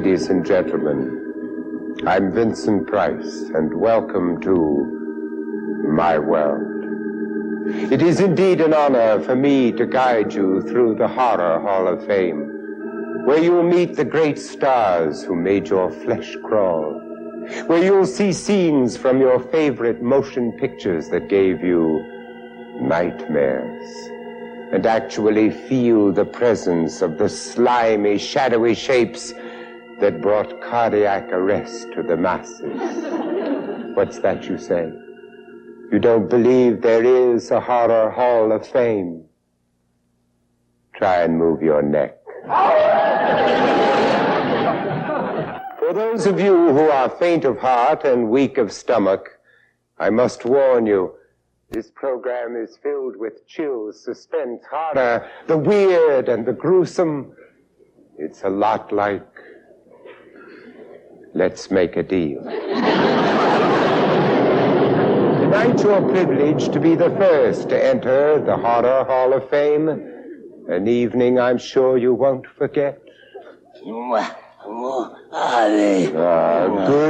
Ladies and gentlemen, I'm Vincent Price, and welcome to my world. It is indeed an honor for me to guide you through the Horror Hall of Fame, where you'll meet the great stars who made your flesh crawl, where you'll see scenes from your favorite motion pictures that gave you nightmares, and actually feel the presence of the slimy, shadowy shapes that brought cardiac arrest to the masses. What's that you say? You don't believe there is a Horror Hall of Fame? Try and move your neck. For those of you who are faint of heart and weak of stomach, I must warn you, this program is filled with chills, suspense, horror, the weird and the gruesome. It's a lot like Let's Make a Deal. Tonight you're privileged to be the first to enter the Horror Hall of Fame, an evening I'm sure you won't forget. Good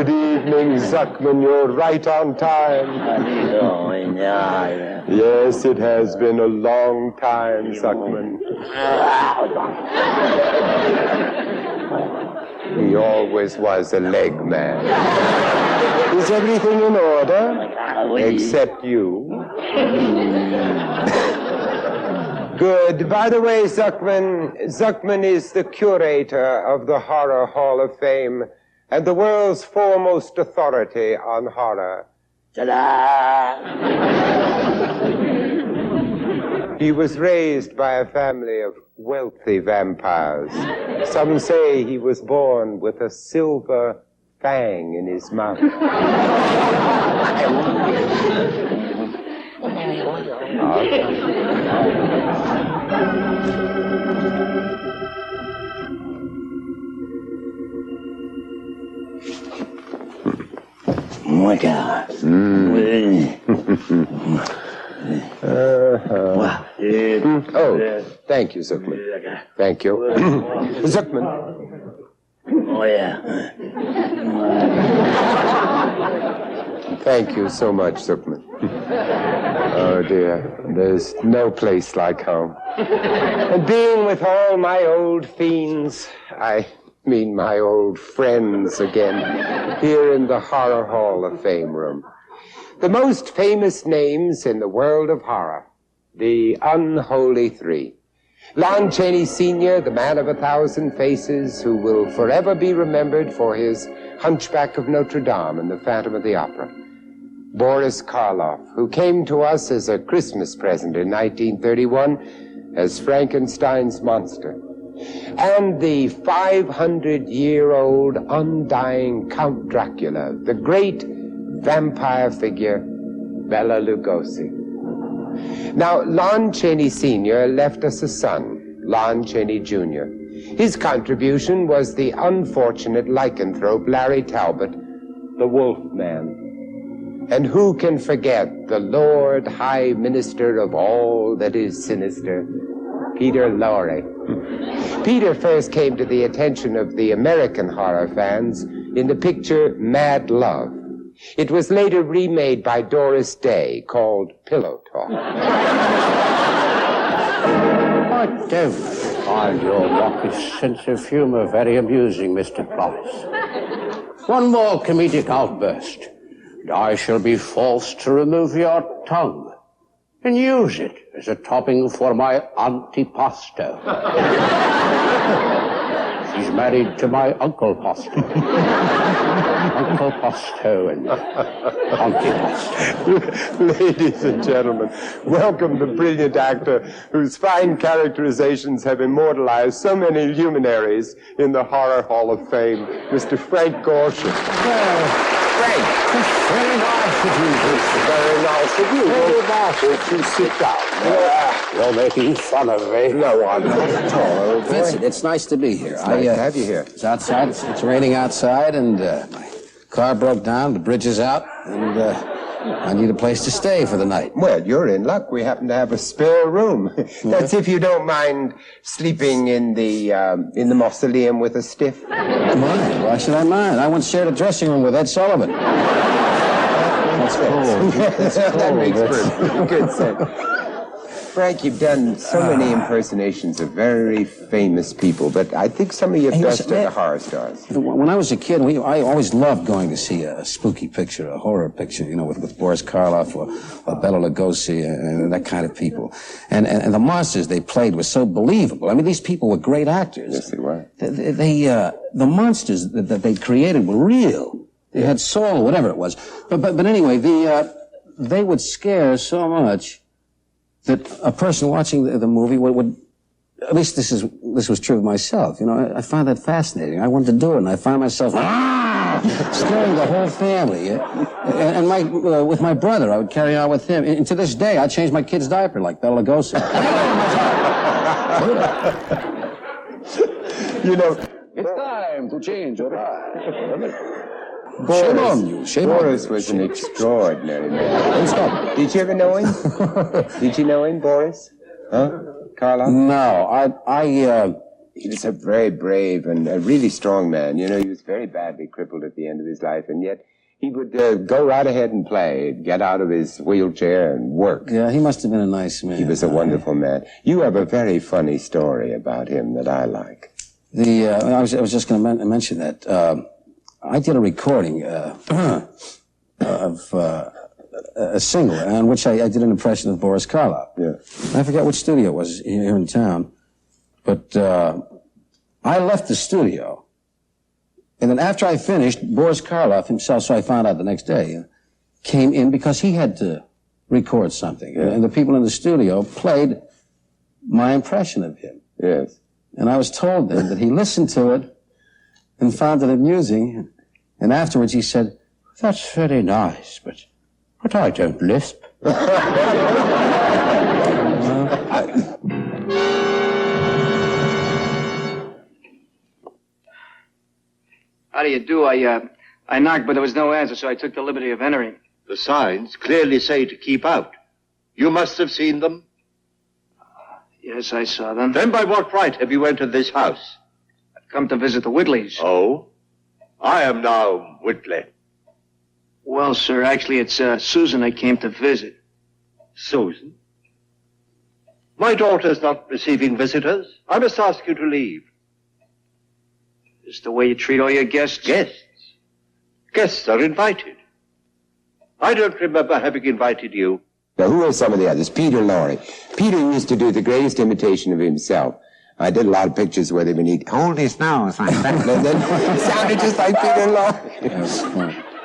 evening, Zuckman. You're right on time. Yes, it has been a long time, Zuckman. He always was a leg man. Is everything in order? Except you. Good. By the way, Zuckman is the curator of the Horror Hall of Fame and the world's foremost authority on horror. Ta-da! He was raised by a family of wealthy vampires. Some say he was born with a silver fang in his mouth. My God. Oh, thank you, Zuckman. Thank you. Zuckman. Oh, yeah. Thank you so much, Zuckman. Oh, dear. There's no place like home. And being with all my old fiends, I mean my old friends again, here in the Horror Hall of Fame room. The most famous names in the world of horror, the unholy three. Lon Chaney Sr., the man of 1,000 faces, who will forever be remembered for his Hunchback of Notre Dame and the Phantom of the Opera. Boris Karloff, who came to us as a Christmas present in 1931 as Frankenstein's monster. And the 500-year-old undying Count Dracula, the great vampire figure, Bela Lugosi. Now, Lon Chaney Sr. left us a son, Lon Chaney Jr. His contribution was the unfortunate lycanthrope Larry Talbot, the Wolf Man. And who can forget the Lord High Minister of all that is sinister, Peter Lorre. Peter first came to the attention of the American horror fans in the picture Mad Love. It was later remade by Doris Day, called Pillow Talk. I don't find your raucous sense of humor very amusing, Mr. Price. One more comedic outburst, and I shall be forced to remove your tongue and use it as a topping for my antipasto. She's married to my Uncle Pasto. Uncle Pasto and antipasto. Ladies and gentlemen, welcome the brilliant actor whose fine characterizations have immortalized so many luminaries in the Horror Hall of Fame, Mr. Frank Gorshin. Frank. Very nice of you, Vincent. Very nice of you. Very nice. Won't you sit down? You're making fun of me. No, I'm not at all, old boy. Vincent, it's nice to be here. It's nice to have you here. It's outside. It's raining outside, and my car broke down. The bridge is out, and I need a place to stay for the night. Well, you're in luck. We happen to have a spare room. That's if you don't mind sleeping in the mausoleum with a stiff. Mind? Why should I mind? I once shared a dressing room with Ed Sullivan. That's cold. That's cold. That makes good sense. Frank, you've done so many impersonations of very famous people, but I think some of your best are the horror stars. When I was a kid, I always loved going to see a spooky picture, a horror picture, with Boris Karloff or Bela Lugosi and that kind of people. And the monsters they played were so believable. I mean, these people were great actors. Yes, they were. The monsters that they created were real. They had soul, whatever it was. But anyway, they would scare so much that a person watching the movie would, at least this was true of myself. I found that fascinating. I wanted to do it, and I found myself scaring the whole family. And with my brother, I would carry on with him. And to this day, I change my kid's diaper like Bela Lugosi. It's time to change your diaper. Shame on you. Boris was an extraordinary man. Stop. Did you ever know him? Did you know him, Boris? Huh? Carla? No, He was a very brave and a really strong man. He was very badly crippled at the end of his life, and yet he would go right ahead and play, get out of his wheelchair and work. Yeah, he must have been a nice man. He was a wonderful man. You have a very funny story about him that I like. I was just going to mention that. I did a recording of a single on which I did an impression of Boris Karloff. Yeah. I forget which studio it was here in town, but I left the studio, and then after I finished, Boris Karloff himself, so I found out the next day, came in because he had to record something, and the people in the studio played my impression of him. Yes. And I was told then that he listened to it and found it amusing. And afterwards he said, "That's very nice, but I don't lisp." How do you do? I knocked, but there was no answer, so I took the liberty of entering. The signs clearly say to keep out. You must have seen them. Yes, I saw them. Then by what right have you entered this house? I've come to visit the Whitleys. Oh? I am now Whitley. Well, sir, actually, it's Susan I came to visit. Susan? My daughter's not receiving visitors. I must ask you to leave. Is the way you treat all your guests? Guests? Guests are invited. I don't remember having invited you. Now, who are some of the others? Peter Lorre. Peter used to do the greatest imitation of himself. I did a lot of pictures with him, and he'd hold his nose like that, and then he sounded just like Peter Lorre.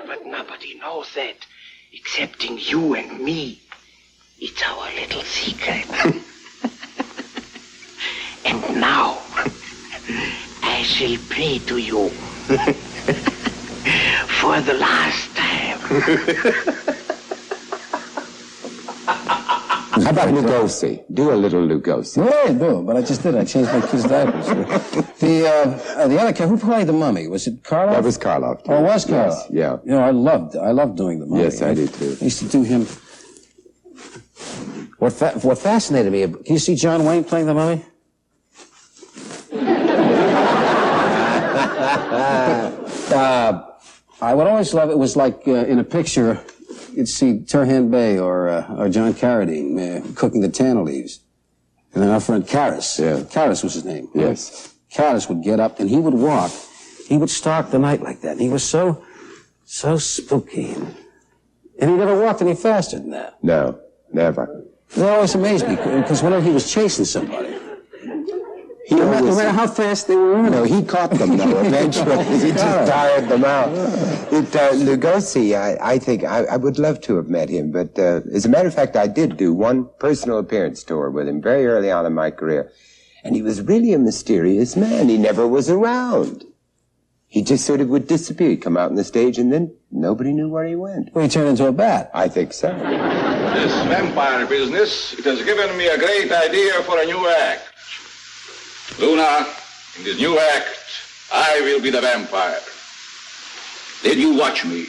But nobody knows that, excepting you and me. It's our little secret. And now, I shall play to you. For the last time. How about Lugosi? Do a little Lugosi. Yeah, I do, but I just did. I changed my kid's diapers. The other kid, who played the mummy? Was it Karloff? That was Karloff. Oh, it was Karloff? Yes, yeah. I loved doing the mummy. Yes, I did too. I used to do him. What fascinated me, can you see John Wayne playing the mummy? I would always love it. Was like in a picture, you'd see Turhan Bey or John Carradine cooking the tannel leaves. And then our friend Karras, Karras was his name. Yes. Karras would get up and he would walk. He would stalk the night like that. And he was so spooky. And he never walked any faster than that. No, never. That always amazed me because whenever he was chasing somebody, no matter how fast they were running. No, he caught them, though, eventually. He just tired them out. Lugosi, I think, I would love to have met him, but as a matter of fact, I did do one personal appearance tour with him very early on in my career. And he was really a mysterious man. He never was around. He just sort of would disappear. He'd come out on the stage, and then nobody knew where he went. Well, he turned into a bat. I think so. This vampire business, it has given me a great idea for a new act. Luna, in this new act, I will be the vampire. Then you watch me.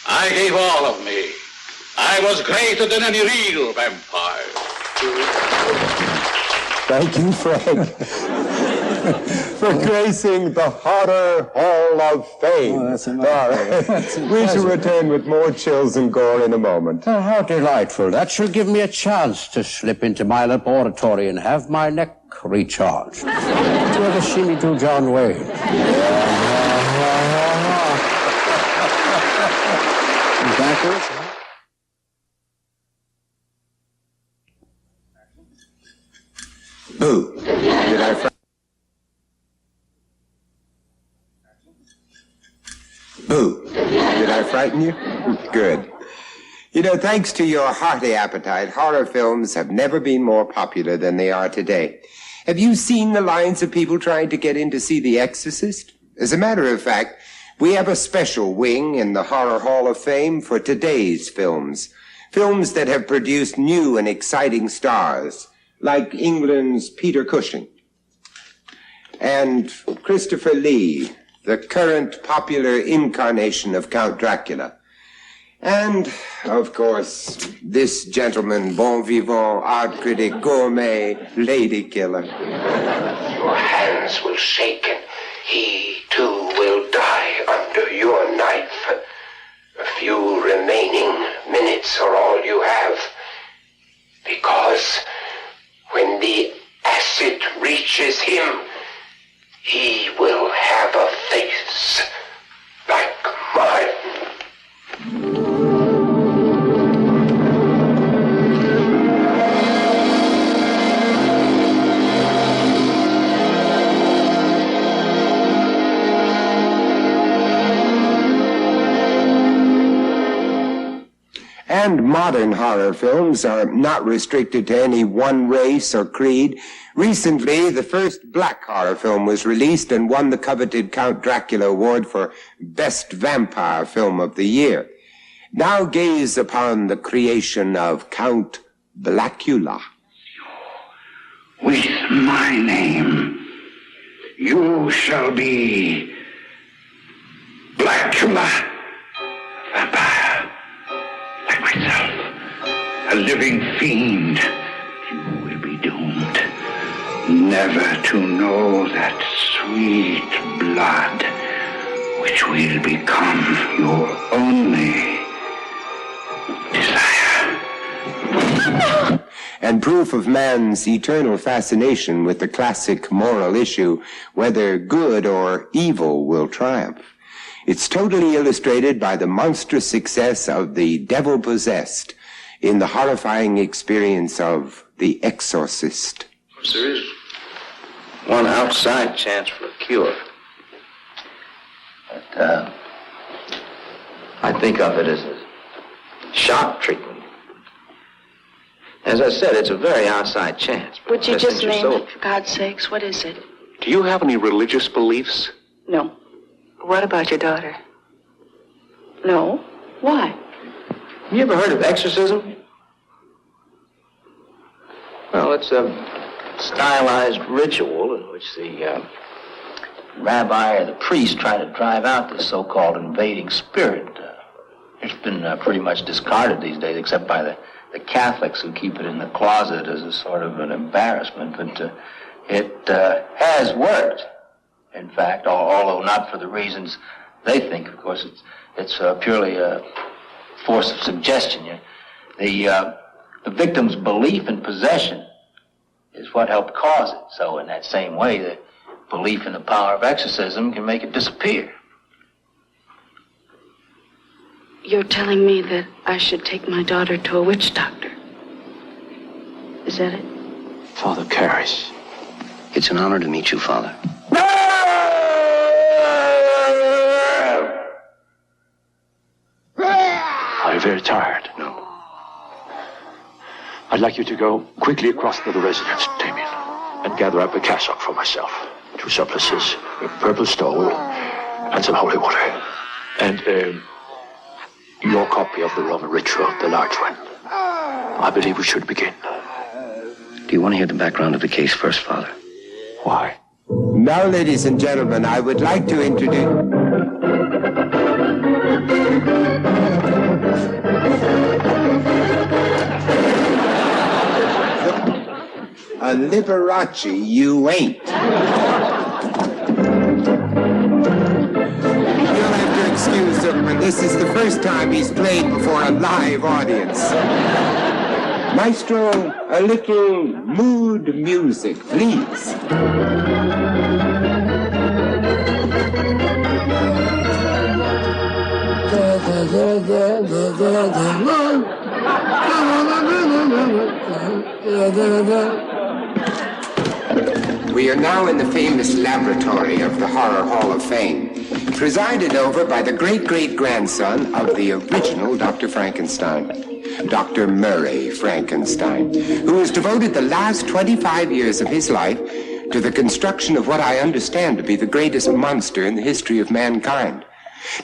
I gave all of me. I was greater than any real vampire. Thank you, Frank, for gracing the Horror Hall of Fame. Oh, that's a All right. We shall return with more chills and gore in a moment. Oh, how delightful. That shall give me a chance to slip into my laboratory and have my neck recharged. Did you ever see me do John Wayne? Backwards? Boo. Did I Boo. Did I frighten you? Good. You know, thanks to your hearty appetite, horror films have never been more popular than they are today. Have you seen the lines of people trying to get in to see The Exorcist? As a matter of fact, we have a special wing in the Horror Hall of Fame for today's films. Films that have produced new and exciting stars, like England's Peter Cushing and Christopher Lee, the current popular incarnation of Count Dracula. And, of course, this gentleman, bon vivant, art critic, gourmet, lady killer. Your hands will shake and he too will die under your knife. A few remaining minutes are all you have. Because when the acid reaches him, he will have a face like mine. And modern horror films are not restricted to any one race or creed. Recently, the first black horror film was released and won the coveted Count Dracula Award for Best Vampire Film of the Year. Now gaze upon the creation of Count Blackula. With my name, you shall be Blackula, vampire. Like myself, a living fiend, you will be doomed never to know that sweet blood which will become your only desire. And proof of man's eternal fascination with the classic moral issue, whether good or evil will triumph. It's totally illustrated by the monstrous success of The Devil Possessed in the horrifying experience of The Exorcist. There is one outside chance for a cure. But, I think of it as a shock treatment. As I said, it's a very outside chance. Would you just name it, for God's sakes? What is it? Do you have any religious beliefs? No. What about your daughter? No. Why? You ever heard of exorcism? Well, it's a stylized ritual in which the rabbi or the priest try to drive out this so-called invading spirit. It's been pretty much discarded these days, except by the Catholics who keep it in the closet as a sort of an embarrassment. But it has worked, in fact, although not for the reasons they think. Of course, it's purely a force of suggestion. The victim's belief in possession is what helped cause it. So in that same way, the belief in the power of exorcism can make it disappear. You're telling me that I should take my daughter to a witch doctor. Is that it? Father Karras. It's an honor to meet you, Father. Are you very tired? No. I'd like you to go quickly across to the residence, Damien, and gather up a cassock for myself, 2 surplices, a purple stole, and some holy water. And your copy of the Roman ritual, the large one. I believe we should begin. Do you want to hear the background of the case first, Father? Why? Now, ladies and gentlemen, I would like to introduce... Liberace you ain't. You'll have to excuse Zuckman. This is the first time he's played before a live audience. Maestro, a little mood music, please. We are now in the famous laboratory of the Horror Hall of Fame, presided over by the great-great-grandson of the original Dr. Frankenstein, Dr. Murray Frankenstein, who has devoted the last 25 years of his life to the construction of what I understand to be the greatest monster in the history of mankind.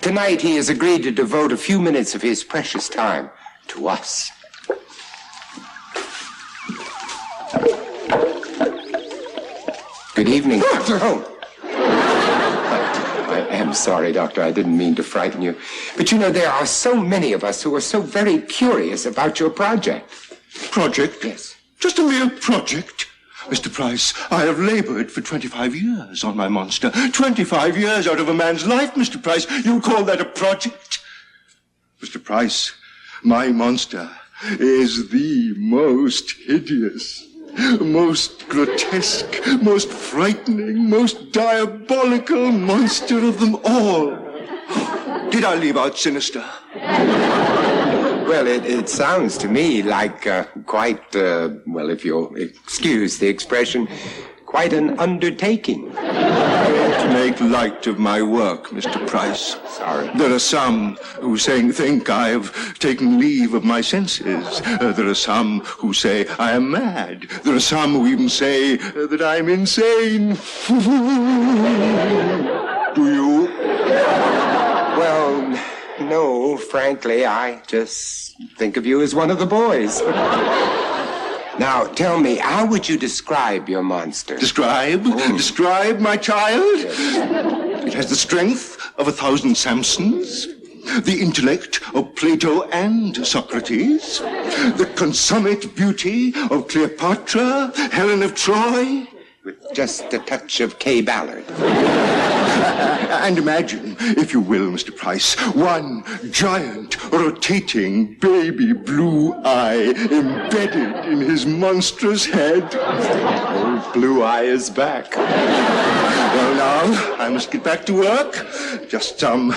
Tonight, he has agreed to devote a few minutes of his precious time to us. Good evening, Doctor. Oh. I am sorry, Doctor. I didn't mean to frighten you. But you know, there are so many of us who are so very curious about your project. Project? Yes. Just a mere project? Mr. Price, I have labored for 25 years on my monster. 25 years out of a man's life, Mr. Price. You call that a project? Mr. Price, my monster is the most hideous, most grotesque, most frightening, most diabolical monster of them all. Did I leave out sinister? Well, it sounds to me like quite, well, if you'll excuse the expression, quite an undertaking. Don't make light of my work, Mr. Price. Sorry. There are some who think I have taken leave of my senses. There are some who say I am mad. There are some who even say that I'm insane. Do you? Well, no, frankly, I just think of you as one of the boys. Now, tell me, how would you describe your monster? Describe? Describe, my child? Yes. It has the strength of 1,000 Samsons, the intellect of Plato and Socrates, the consummate beauty of Cleopatra, Helen of Troy. With just a touch of Kay Ballard. And imagine, if you will, Mr. Price, one giant, rotating, baby blue eye embedded in his monstrous head. Old Blue Eye is back. Well, now, I must get back to work. Just some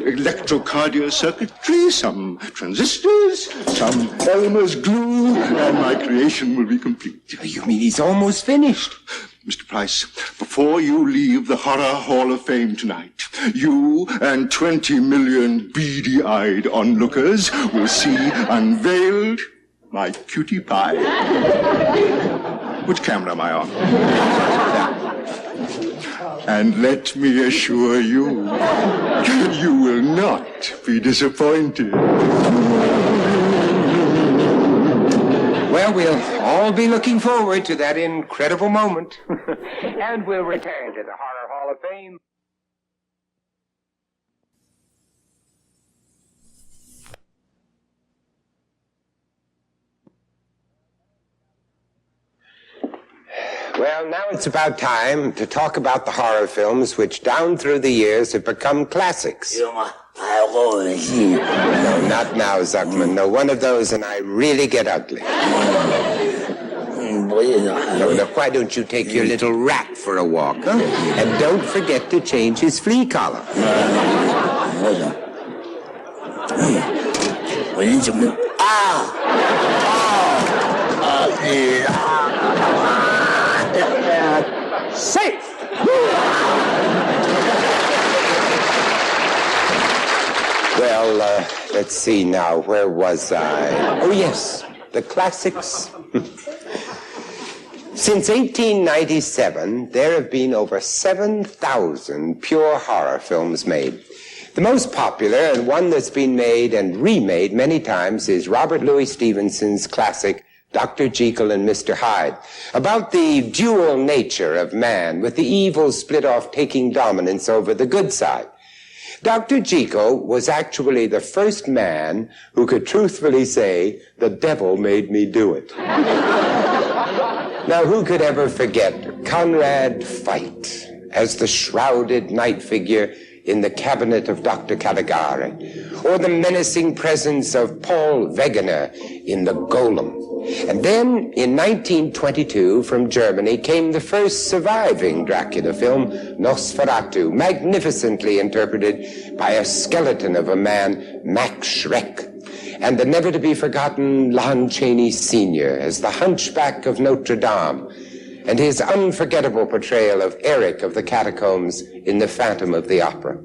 electrocardio circuitry, some transistors, some Elmer's glue, and my creation will be complete. You mean he's almost finished? Mr. Price, before you leave the Horror Hall of Fame tonight, you and 20 million beady-eyed onlookers will see unveiled my cutie pie. Which camera am I on? And let me assure you, you will not be disappointed. Well, we'll all be looking forward to that incredible moment. And we'll return to the Horror Hall of Fame. Well, now it's about time to talk about the horror films which down through the years have become classics. No, not now, Zuckman. No, one of those and I really get ugly. No, why don't you take your little rat for a walk, huh? And don't forget to change his flea collar. Safe! Well, let's see now. Where was I? Oh, yes, the classics. Since 1897, there have been over 7,000 pure horror films made. The most popular, and one that's been made and remade many times, is Robert Louis Stevenson's classic Dr. Jekyll and Mr. Hyde, about the dual nature of man, with the evil split off taking dominance over the good side. Dr. Jekyll was actually the first man who could truthfully say, the devil made me do it. Now, who could ever forget Conrad Veidt as the shrouded night figure in the cabinet of Dr. Caligari, or the menacing presence of Paul Wegener in The Golem? And then, in 1922, from Germany, came the first surviving Dracula film, Nosferatu, magnificently interpreted by a skeleton of a man, Max Schreck, and the never-to-be-forgotten Lon Chaney Sr. as the Hunchback of Notre Dame, and his unforgettable portrayal of Eric of the Catacombs in The Phantom of the Opera.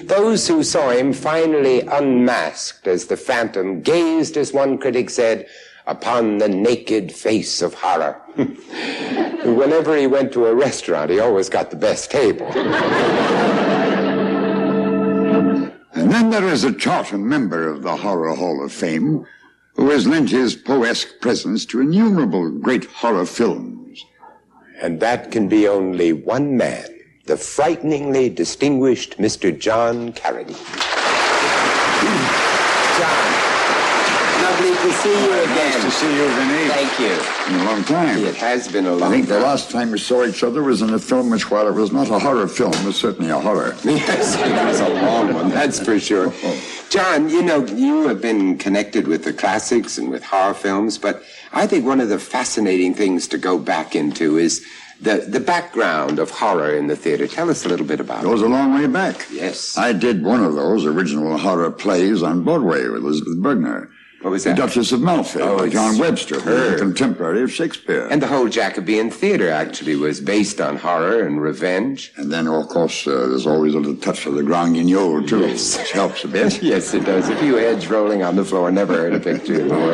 Those who saw him finally unmasked as the Phantom gazed, as one critic said, upon the naked face of horror. Whenever he went to a restaurant, he always got the best table. And then there is a charter member of the Horror Hall of Fame who has lent his poesque presence to innumerable great horror films. And that can be only one man, the frighteningly distinguished Mr. John Carradine. John, lovely to see you again. Nice to see you, Vinny. Thank you. In a long time. It has been a long time. I think the last time we saw each other was in a film which, while it was not a horror film, was certainly a horror. Yes, it was a long one, that's for sure. John, you know, you have been connected with the classics and with horror films, but I think one of the fascinating things to go back into is the background of horror in the theater. Tell us a little bit about it. Goes a long way back. Yes. I did one of those original horror plays on Broadway with Elizabeth Bergner. What was that? The Duchess of Malfi, by John Webster, who was a contemporary of Shakespeare. And the whole Jacobean theater actually was based on horror and revenge. And then, of course, there's always a little touch of the Grand Guignol, too, yes. Which helps a bit. Yes, it does. A few heads rolling on the floor. Never heard a picture before.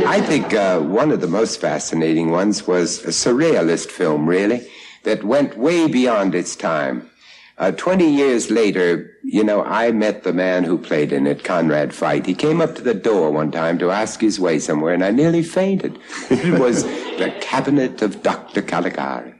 I think one of the most fascinating ones was a surrealist film, really, that went way beyond its time. 20 years later, you know, I met the man who played in it, Conrad Veidt. He came up to the door one time to ask his way somewhere, and I nearly fainted. It was The Cabinet of Dr. Caligari.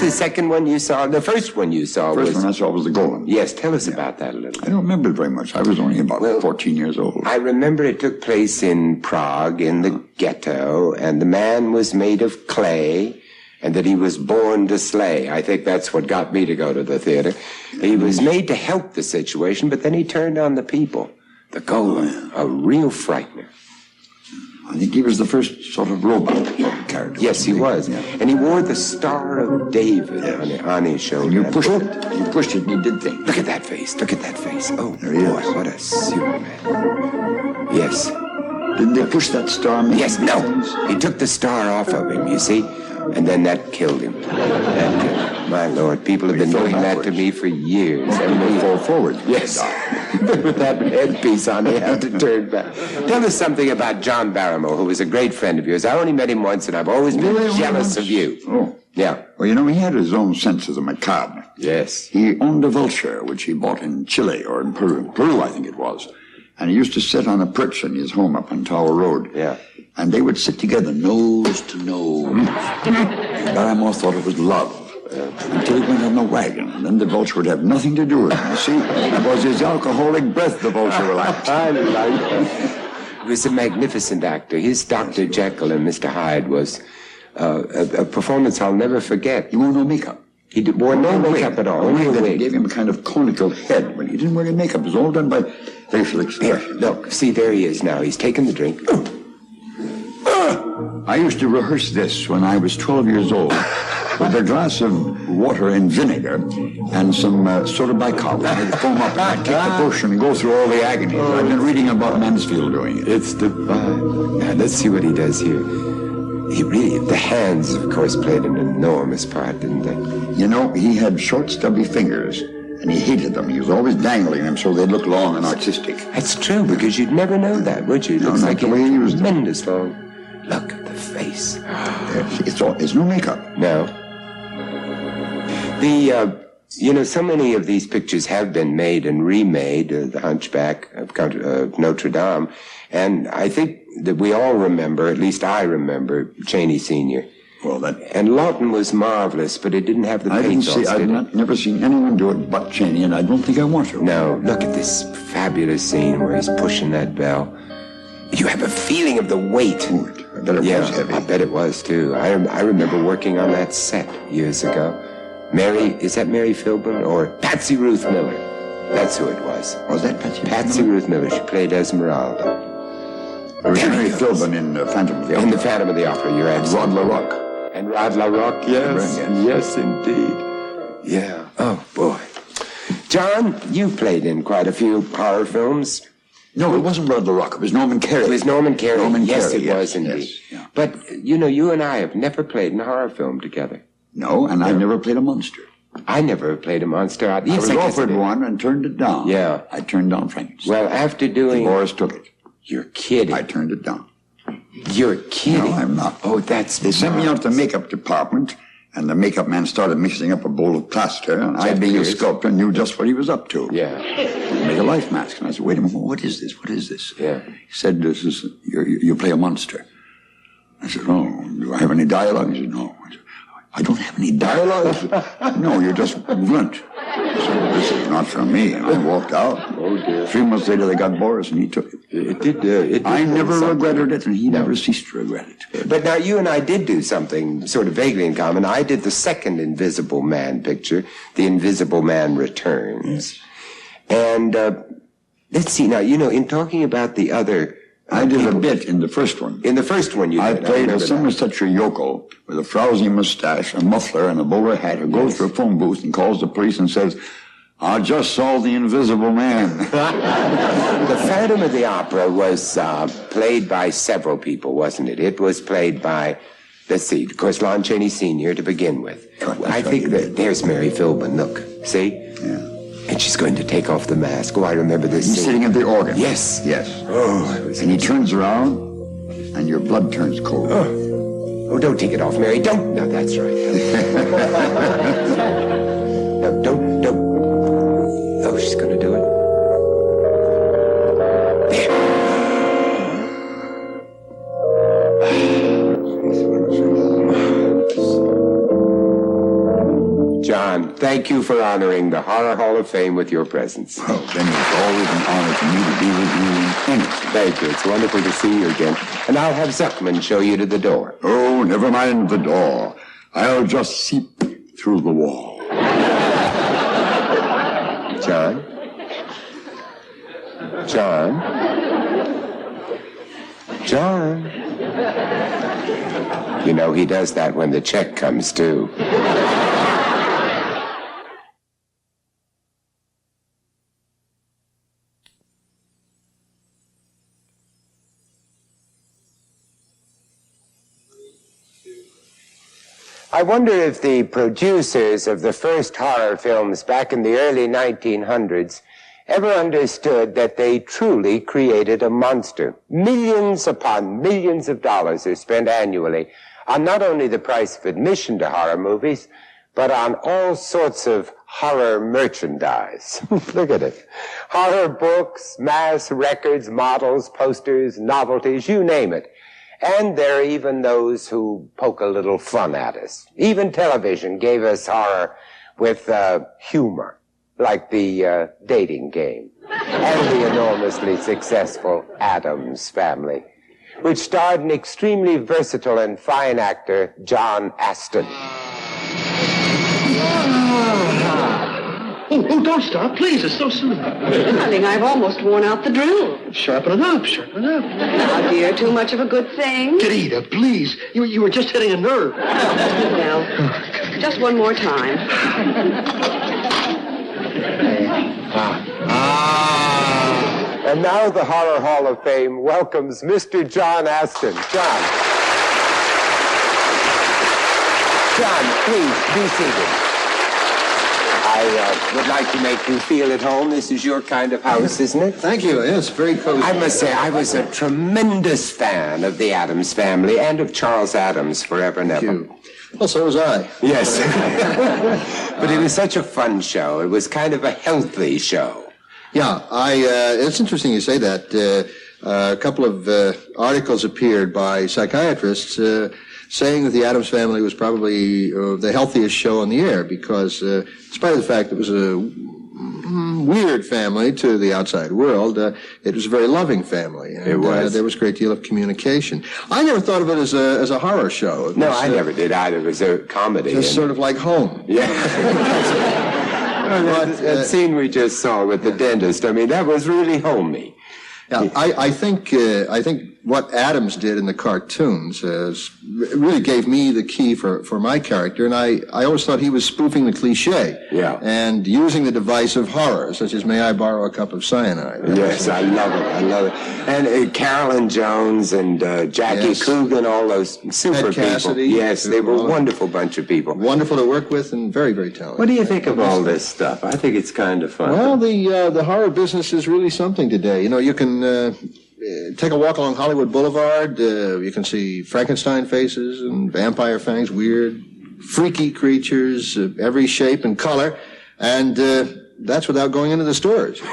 The second one you saw, the first one you saw was... The first one I saw was The Golem. Yes, tell us about that a little. I don't remember it very much. I was only about 14 years old. I remember it took place in Prague, in the ghetto, and the man was made of clay, and that he was born to slay. I think that's what got me to go to the theater. He was made to help the situation, but then he turned on the people. The Golem, a real frightener. I think he was the first sort of robot character. Yes, he was. Yeah. And he wore the Star of David on his shoulder. And you pushed it. You pushed it and he did things. Look at that face. Look at that face. Oh, there he is. What a Superman. Yes. Didn't they push that star? Yes, no. He took the star off of him, you see, and then that killed him. My Lord, people have been doing that to me for years. And they fall forward. Yes. With that headpiece on, he had to turn back. Tell us something about John Barrymore, who was a great friend of yours. I only met him once, and I've always been jealous of you. Oh. Yeah. Well, you know, he had his own sense of the macabre. Yes. He owned a vulture, which he bought in Chile or in Peru. Peru, I think it was. And he used to sit on a perch in his home up on Tower Road. Yeah. And they would sit together, nose to nose. Barrymore thought it was love. Until he went on the wagon, and then the vulture would have nothing to do with him. You see, it was his alcoholic breath the vulture relaxed. I like that. He was a magnificent actor. His Dr. Jekyll and Mr. Hyde was a performance I'll never forget. He wore no makeup. He wore no makeup at all. They gave him a kind of conical head, but he didn't wear any makeup. It was all done by facial expression. Here, look, see, there he is now. He's taken the drink. I used to rehearse this when I was 12 years old with a glass of water and vinegar and some soda bicarb. I'd foam up and I'd take the potion and go through all the agonies. I've been reading about Mansfield doing it. It's divine. Now, let's see what he does here. The hands, of course, played an enormous part, didn't they? You know, he had short, stubby fingers, And he hated them. He was always dangling them so they'd look long and artistic. That's true, because you'd never know that, would you? It looks like the way he used them. tremendous long. Look at the face. It's no makeup. No. So many of these pictures have been made and remade, The Hunchback of Notre Dame, and I think that we all remember, at least I remember, Chaney Sr. And Lawton was marvelous, but it didn't have the pathos. I've never seen anyone do it but Chaney, and I don't think I want to. No, look at this fabulous scene where he's pushing that bell. You have a feeling of the weight. I bet it was heavy. I bet it was, too. I remember working on that set years ago. Is that Mary Philbin or Patsy Ruth Miller? That's who it was. Was that Patsy? Patsy Ruth Miller. She played Esmeralda. Mary Philbin in Phantom of the Opera. In the Phantom of the Opera, you're absolutely. Rod LaRocque. And Rod LaRocque, yes. Yes, indeed. Yeah. Oh, boy. John, you played in quite a few horror films. No, it wasn't Rod LaRocque. It was Norman Carey. It was Norman Carey. Yes, Carey, it was indeed. Yes, yeah. But, you and I have never played in a horror film together. No, and I've never played a monster. I never played a monster. I was offered one and turned it down. Yeah. I turned down Frankenstein. Well, after doing... Boris took it. You're kidding. I turned it down. You're kidding. No, I'm not. Oh, that's... They sent me out to the makeup department, and the makeup man started mixing up a bowl of plaster, and I, being a sculptor, knew just what he was up to. Yeah. He made a life mask, and I said, wait a minute, what is this? What is this? Yeah. He said, this is, you play a monster. I said, oh, do I have any dialogue? He said, no. I said, I don't have any dialogue. No, you're just blunt. I said, this is not for me. And I walked out. Oh, dear. 3 months later, they got Boris, and he took it. It did I never regretted it, and he never ceased to regret it. But now you and I did do something sort of vaguely in common. I did the second Invisible Man picture, The Invisible Man Returns. And let's see, now, in talking about the other... I did a bit in the first one. In the first one you did. I played a Somersetshire yokel with a frowsy mustache, a muffler, and a bowler hat who goes to a phone booth and calls the police and says, I just saw the Invisible Man. The Phantom of the Opera was played by several people, wasn't it? It was played by, let's see, of course, Lon Chaney Sr. to begin with. I think that there's Mary Philbin, look, see? Yeah. And she's going to take off the mask. Oh, I remember this He's scene. sitting at the organ. Yes. Yes. Oh, and he turns around, and your blood turns cold. Oh, don't take it off, Mary. Don't. No, that's right. No, don't. Oh, she's going to do it. John, thank you for honoring the Horror Hall of Fame with your presence. Oh, Benny, it's always an honor for me to be with you in anything. Thank you. It's wonderful to see you again. And I'll have Zuckman show you to the door. Oh, never mind the door. I'll just seep through the wall. John? John? John? You know, he does that when the check comes, too. I wonder if the producers of the first horror films back in the early 1900s ever understood that they truly created a monster. Millions upon millions of dollars are spent annually on not only the price of admission to horror movies, but on all sorts of horror merchandise. Look at it. Horror books, mass records, models, posters, novelties, you name it. And there are even those who poke a little fun at us. Even television gave us horror with humor, like the Dating Game, and the enormously successful Addams Family, which starred an extremely versatile and fine actor, John Aston. Oh, don't stop, please. It's so soon. Darling, I've almost worn out the drill. Sharpen it up, sharpen it up. Now, dear, too much of a good thing. Rita, please. You were just hitting a nerve. Well, just one more time. And now the Horror Hall of Fame welcomes Mr. John Aston. John, please be seated. I would like to make you feel at home. This is your kind of house, isn't it? Thank you. Yes, very cozy. I must say, I was a tremendous fan of the Addams Family and of Charles Addams forever and ever. Well, so was I. Yes. But it was such a fun show. It was kind of a healthy show. Yeah, it's interesting you say that. A couple of articles appeared by psychiatrists saying that the Addams Family was probably the healthiest show on the air because, in spite of the fact it was a weird family to the outside world, it was a very loving family. And, it was. There was a great deal of communication. I never thought of it as a horror show. It no, was, I never did either. It was a comedy. Just sort of like Home. Yeah. That scene we just saw with the dentist, I mean, that was really homey. Yeah, I think what Addams did in the cartoons really gave me the key for my character, and I always thought he was spoofing the cliche. Yeah. And using the device of horror, such as "May I borrow a cup of cyanide?" Yes, I love it. I love it. And Carolyn Jones and Jackie Coogan, all those super Ed Cassidy, people. Yes, they were a wonderful bunch of people. Wonderful to work with and very, very talented. What do you think of all this stuff? I think it's kind of fun. Well, the horror business is really something today. You know, you can take a walk along Hollywood Boulevard. You can see Frankenstein faces and vampire fangs, weird, freaky creatures of every shape and color, and that's without going into the stores. You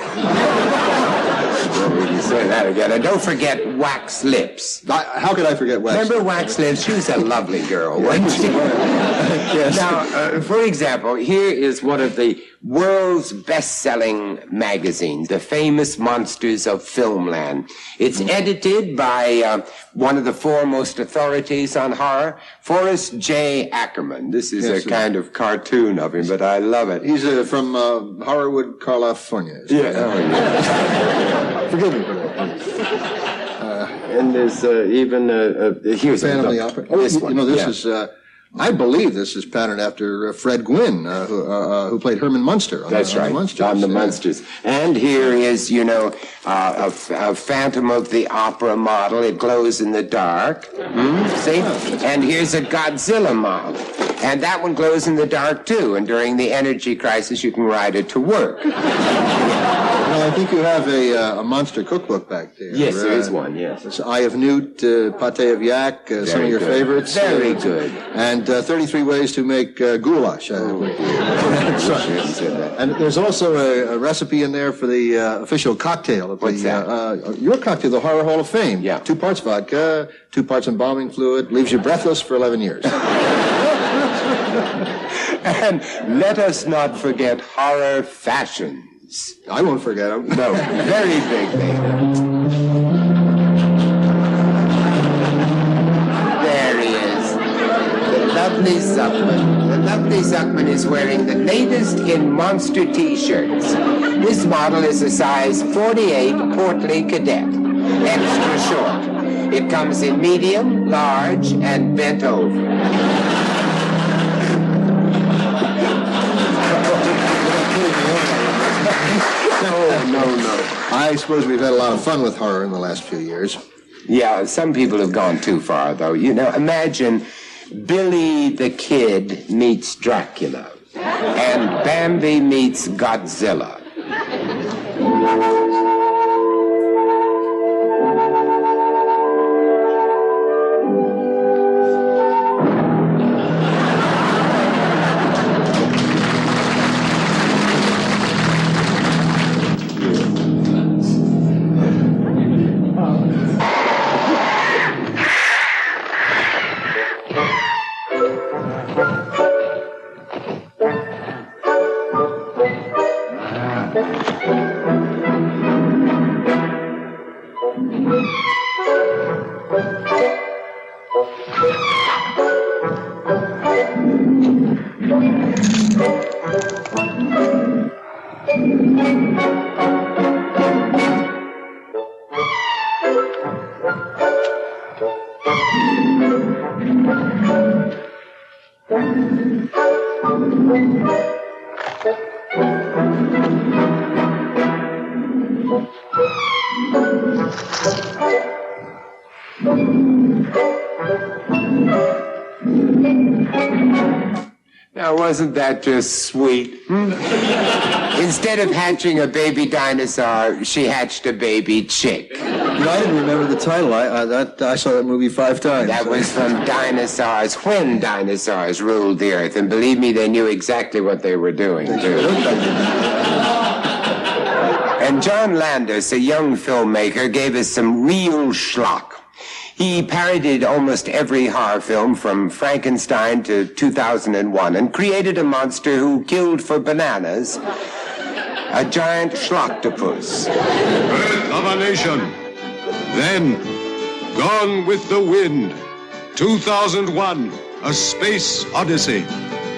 say that again. And don't forget Wax Lips. How could I forget Wax Lips? Remember Wax Lips? She was a lovely girl, wasn't she? Yes. Now, for example, here is one of the world's best-selling magazines, The Famous Monsters of Filmland. It's edited by one of the foremost authorities on horror, Forrest J. Ackerman. This is a kind of cartoon of him, but I love it. He's from Harwood, California. Yeah. Oh, yeah. Forgive me for that. And there's even here's Phantom of the Opera. Oh, this one. You know, this is. I believe this is patterned after Fred Gwynne, who played Herman Munster. That's right, on the Munsters. And here is, you know, a Phantom of the Opera model. It glows in the dark. See? And here's a Godzilla model. And that one glows in the dark, too. And during the energy crisis, you can ride it to work. Well, I think you have a monster cookbook back there. Yes, there is one, yes. It's Eye of Newt, Pate of Yak, some of your favorites. Very good. And 33 ways to make goulash. And there's also a recipe in there for the official cocktail. What's that? Your cocktail, the Horror Hall of Fame. Yeah. 2 parts vodka, 2 parts embalming fluid, leaves you breathless for 11 years. And let us not forget horror fashions. I won't forget them. No, very big thing. There he is. The lovely Zuckman. The lovely Zuckman is wearing the latest in monster T-shirts. This model is a size 48 portly cadet. Extra short. It comes in medium, large, and bent over. No. I suppose we've had a lot of fun with horror in the last few years. Yeah, some people have gone too far, though. You know, imagine Billy the Kid meets Dracula, and Bambi meets Godzilla. Now, wasn't that just sweet? Instead of hatching a baby dinosaur, she hatched a baby chick. I didn't remember the title. I saw that movie 5 times. That was from Dinosaurs, when dinosaurs ruled the earth. And believe me, they knew exactly what they were doing, too. And John Landis, a young filmmaker, gave us some real schlock. He parodied almost every horror film from Frankenstein to 2001 and created a monster who killed for bananas, a giant schlocktopus. Birth of a Nation. Then, Gone with the Wind. 2001, A Space Odyssey.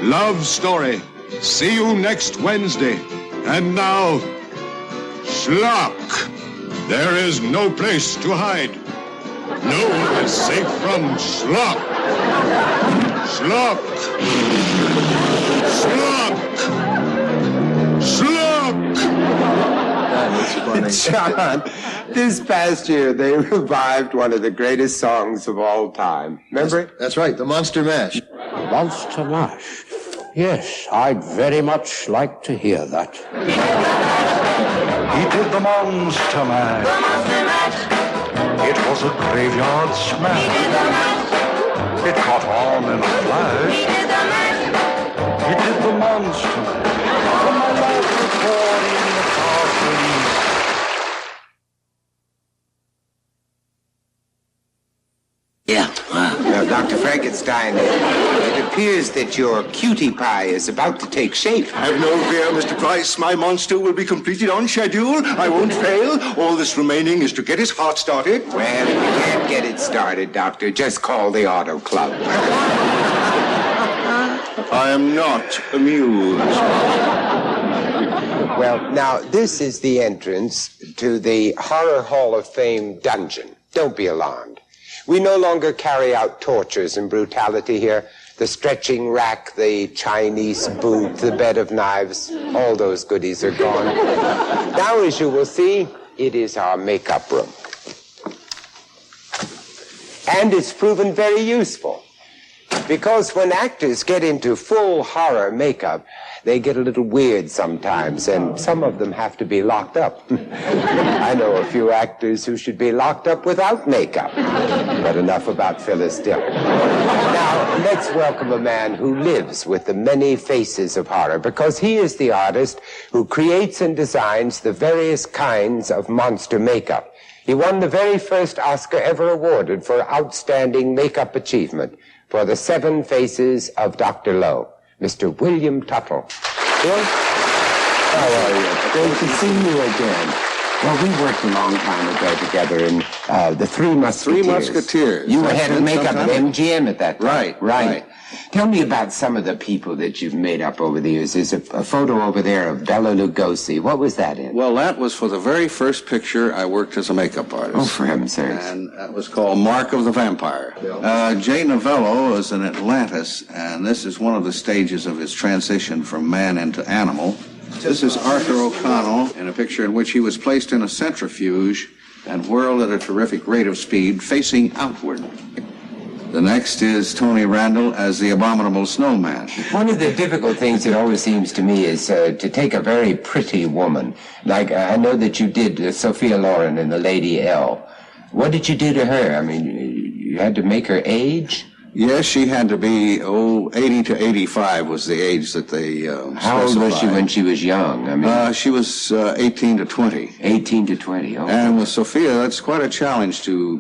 Love Story. See you next Wednesday. And now, Schlock. There is no place to hide. No one is safe from Schlock. Schlock. Schlock. Schlock. John, this past year they revived one of the greatest songs of all time. Remember it? That's right, the Monster Mash. Monster Mash. Yes, I'd very much like to hear that. He did the Monster Mash. The Monster Mash. It was a graveyard smash. It caught on in a flash. He did the mash. He did the Monster Mash. From my last recording in the past release. Yeah. Now, Dr. Frankenstein, it appears that your cutie pie is about to take shape. Have no fear, Mr. Price. My monster will be completed on schedule. I won't fail. All that's remaining is to get his heart started. Well, if you can't get it started, Doctor, just call the auto club. I am not amused. Well, now, this is the entrance to the Horror Hall of Fame dungeon. Don't be alarmed. We no longer carry out tortures and brutality here. The stretching rack, the Chinese boot, the bed of knives, all those goodies are gone. Now, as you will see, it is our makeup room. And it's proven very useful. Because when actors get into full horror makeup, they get a little weird sometimes, and some of them have to be locked up. I know a few actors who should be locked up without makeup. But enough about Phyllis Diller. Now, let's welcome a man who lives with the many faces of horror, because he is the artist who creates and designs the various kinds of monster makeup. He won the very first Oscar ever awarded for outstanding makeup achievement for The 7 Faces of Dr. Lowe. Mr. William Tuttle. Bill? How are you? Great to see you again. Well, we worked a long time ago together in the Three Musketeers. Three Musketeers. You were head of makeup at sometime? MGM at that time. Right. Tell me about some of the people that you've made up over the years. There's a photo over there of Bela Lugosi. What was that in? Well, that was for the very first picture I worked as a makeup artist. Oh, for heaven's sakes. And that was called Mark of the Vampire. Jay Novello is in Atlantis, and this is one of the stages of his transition from man into animal. This is Arthur O'Connell in a picture in which he was placed in a centrifuge and whirled at a terrific rate of speed, facing outward. The next is Tony Randall as the Abominable Snowman. One of the difficult things it always seems to me is to take a very pretty woman. Like, I know that you did Sophia Loren in The Lady L. What did you do to her? I mean, you had to make her age? Yes, she had to be, 80 to 85 was the age that they How old was she when she was young? I mean, she was 18 to 20. 18 to 20, okay. And with Sophia, that's quite a challenge to,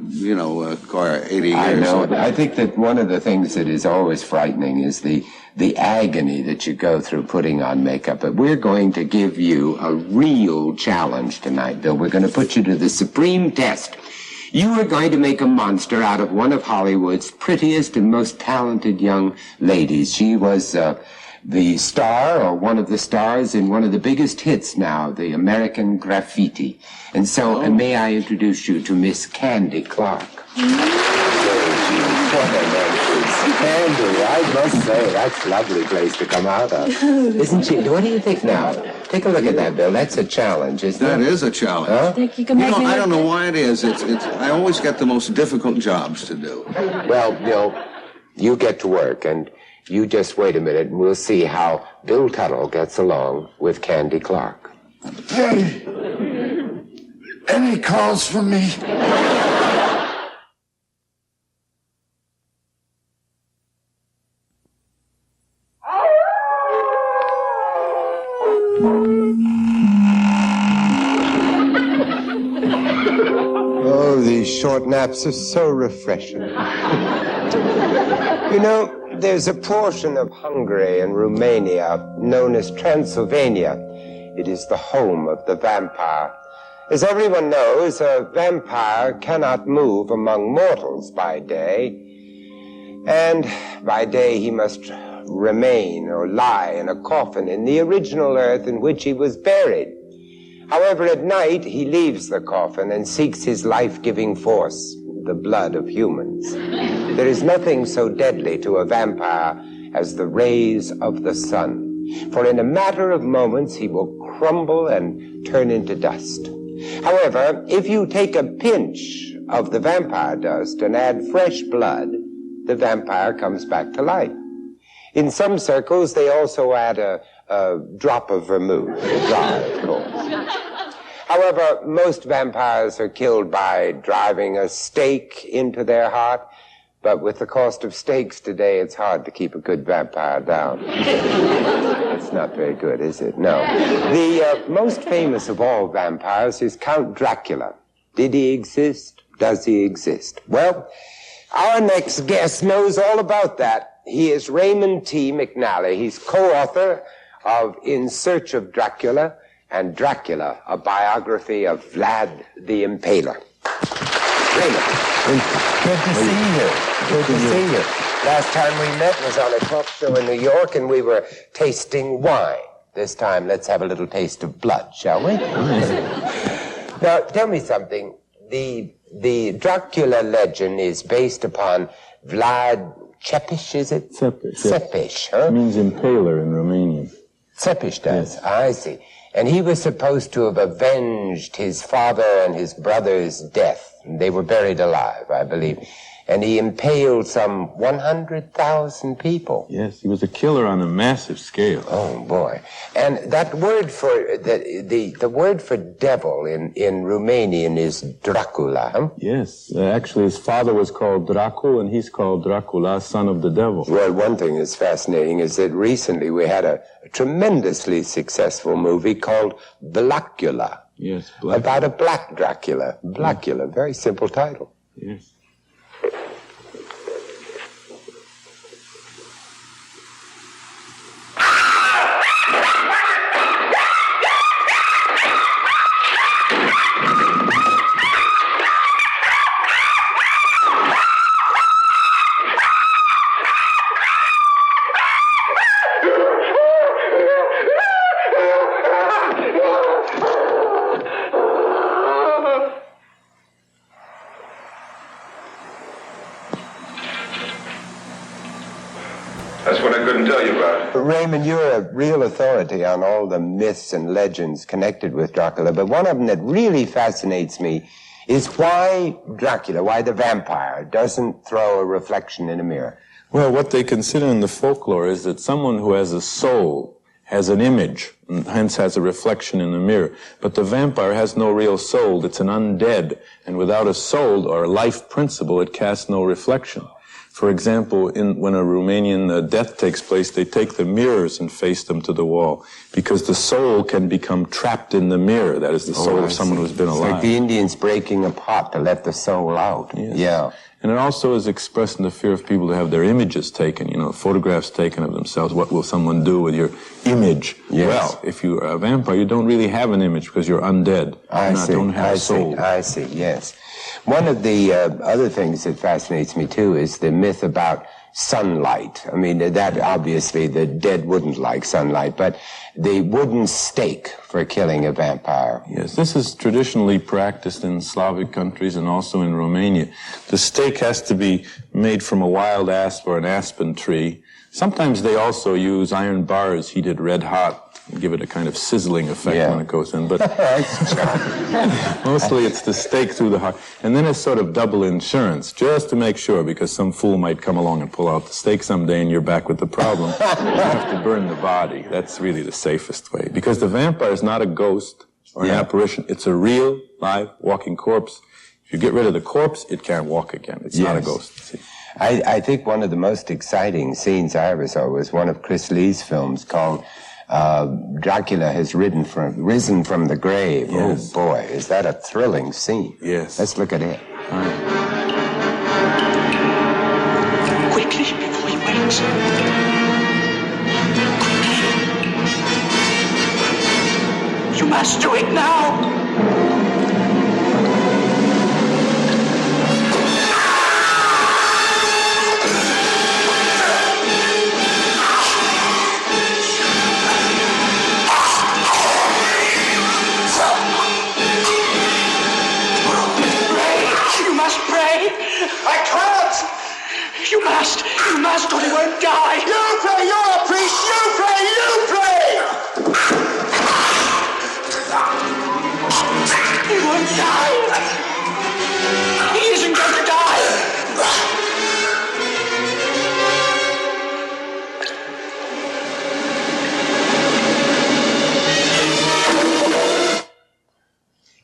acquire 80 years. I know. I think that one of the things that is always frightening is the agony that you go through putting on makeup. But we're going to give you a real challenge tonight, Bill. We're going to put you to the supreme test. You are going to make a monster out of one of Hollywood's prettiest and most talented young ladies. She was the star, or one of the stars, in one of the biggest hits now, the American Graffiti. And so, may I introduce you to Miss Candy Clark? Candy, I must say, that's a lovely place to come out of. Isn't she? What do you think now? Take a look at that, Bill. That's a challenge, isn't it? That is a challenge. Huh? Think you can make me I don't look know why it is. I always get the most difficult jobs to do. Well, Bill, you get to work, and You just wait a minute and we'll see how Bill Tuttle gets along with Candy Clark. Hey, any calls from me? Oh, these short naps are so refreshing. You know, there's a portion of Hungary and Romania known as Transylvania. It is the home of the vampire. As everyone knows, a vampire cannot move among mortals by day, and by day he must remain or lie in a coffin in the original earth in which he was buried. However, at night he leaves the coffin and seeks his life-giving force, the blood of humans. There is nothing so deadly to a vampire as the rays of the sun, for in a matter of moments he will crumble and turn into dust. However, if you take a pinch of the vampire dust and add fresh blood, the vampire comes back to life. In some circles, they also add a drop of vermouth, dry, of course. However, most vampires are killed by driving a stake into their heart, but with the cost of stakes today, it's hard to keep a good vampire down. It's not very good, is it? No. The most famous of all vampires is Count Dracula. Did he exist? Does he exist? Well, our next guest knows all about that. He is Raymond T. McNally. He's co-author of In Search of Dracula and Dracula, a biography of Vlad the Impaler. Raymond. Good to see you. Good to see you. Last time we met was on a talk show in New York, and we were tasting wine. This time, let's have a little taste of blood, shall we? Now, tell me something. The Dracula legend is based upon Vlad Cepes, is it? Cepes. Cepes, huh? It means impaler in Romanian. Cepes does. Yes. I see. And he was supposed to have avenged his father and his brother's death. They were buried alive, I believe. And he impaled some 100,000 people. Yes, he was a killer on a massive scale. Oh, boy. And that word for, the word for devil in Romanian is Dracula, huh? Yes, actually his father was called Dracul, and he's called Dracula, son of the devil. Well, one thing that's fascinating is that recently we had a tremendously successful movie called Blackula. Yes, Blackula. About a black Dracula. Blackula, very simple title. Yes. That's what I couldn't tell you about. Raymond, you're a real authority on all the myths and legends connected with Dracula, but one of them that really fascinates me is why Dracula, why the vampire, doesn't throw a reflection in a mirror. Well, what they consider in the folklore is that someone who has a soul has an image, and hence has a reflection in the mirror. But the vampire has no real soul. It's an undead, and without a soul or a life principle, it casts no reflection. For example, when a Romanian death takes place, they take the mirrors and face them to the wall, because the soul can become trapped in the mirror. That is the soul of someone who's been alive. It's like the Indians breaking a pot to let the soul out. Yes. Yeah. And it also is expressed in the fear of people to have their images taken, photographs taken of themselves. What will someone do with your image? Yes. Well, if you're a vampire, you don't really have an image because you're undead. I see, yes. One of the other things that fascinates me, too, is the myth about sunlight. I mean, that obviously the dead wouldn't like sunlight, but the wooden stake for killing a vampire. Yes, this is traditionally practiced in Slavic countries and also in Romania. The stake has to be made from a wild asp or an aspen tree. Sometimes they also use iron bars heated red hot give it a kind of sizzling effect when it goes in. But mostly it's the stake through the heart. And then it's sort of double insurance, just to make sure, because some fool might come along and pull out the stake someday and you're back with the problem. You have to burn the body. That's really the safest way. Because the vampire is not a ghost or an apparition. It's a real, live, walking corpse. If you get rid of the corpse, it can't walk again. It's not a ghost. See? I think one of the most exciting scenes I ever saw was one of Chris Lee's films called Dracula Has Risen from the Grave. Yes. Oh, boy, is that a thrilling scene. Yes. Let's look at it. Quickly, before he wakes. You must do it now. You must, or he won't die. You pray, you're a priest, you pray, He won't die. He isn't going to die.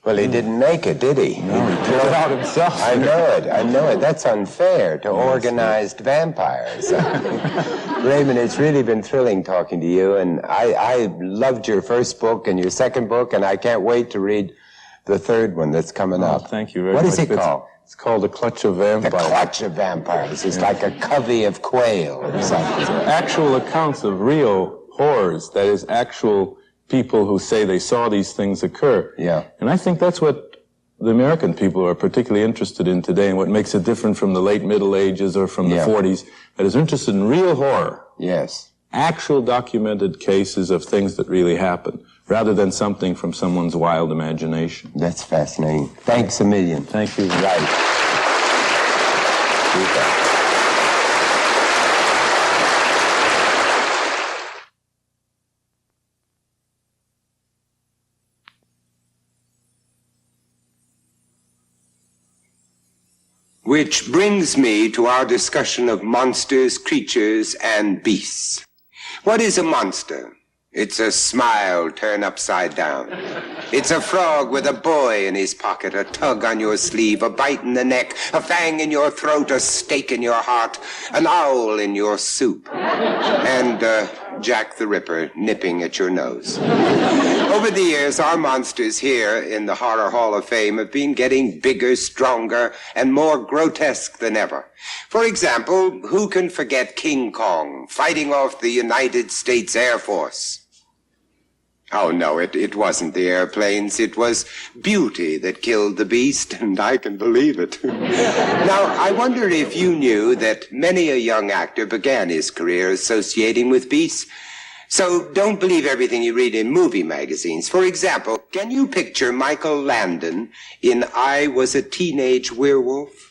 Well, he didn't make it, did he? No, he pulled it out himself. I know it. That's unfair to organized vampires. Raymond, it's really been thrilling talking to you, and I loved your first book and your second book, and I can't wait to read the third one that's coming up. Thank you very much. What is it called? It's called The Clutch of Vampires. The Clutch of Vampires. It's like a covey of quail or something. Actual accounts of real horrors, that is, actual people who say they saw these things occur. Yeah. And I think that's what the American people are particularly interested in today, and what makes it different from the late Middle Ages or from the 40s, that is interested in real horror. Yes. Actual documented cases of things that really happen, rather than something from someone's wild imagination. That's fascinating. Thanks a million. Thank you. Right. Which brings me to our discussion of monsters, creatures, and beasts. What is a monster? It's a smile turned upside down. It's a frog with a boy in his pocket, a tug on your sleeve, a bite in the neck, a fang in your throat, a stake in your heart, an owl in your soup, and Jack the Ripper nipping at your nose. Over the years, our monsters here in the Horror Hall of Fame have been getting bigger, stronger, and more grotesque than ever. For example, who can forget King Kong fighting off the United States Air Force? Oh, no, it wasn't the airplanes. It was beauty that killed the beast, and I can believe it. Now, I wonder if you knew that many a young actor began his career associating with beasts. So don't believe everything you read in movie magazines. For example, can you picture Michael Landon in I Was a Teenage Werewolf?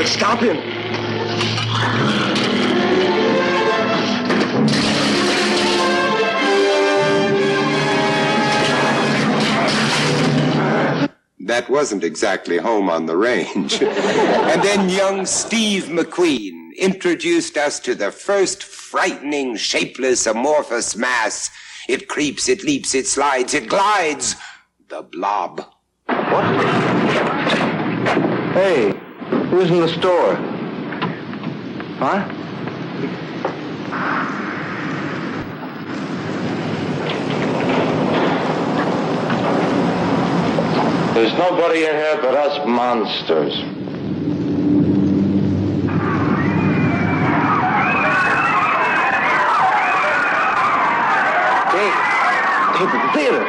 Stop him! That wasn't exactly home on the range. And then young Steve McQueen introduced us to the first frightening, shapeless, amorphous mass. It creeps, it leaps, it slides, it glides. The Blob. What? Hey, who's in the store? Huh? There's nobody in here but us monsters. Hey, the theater.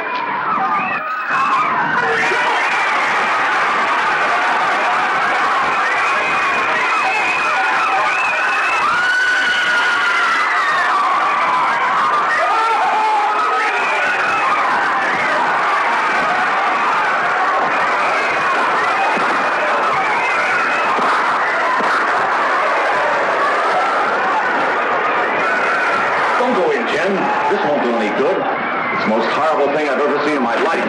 This won't do any good. It's the most horrible thing I've ever seen in my life.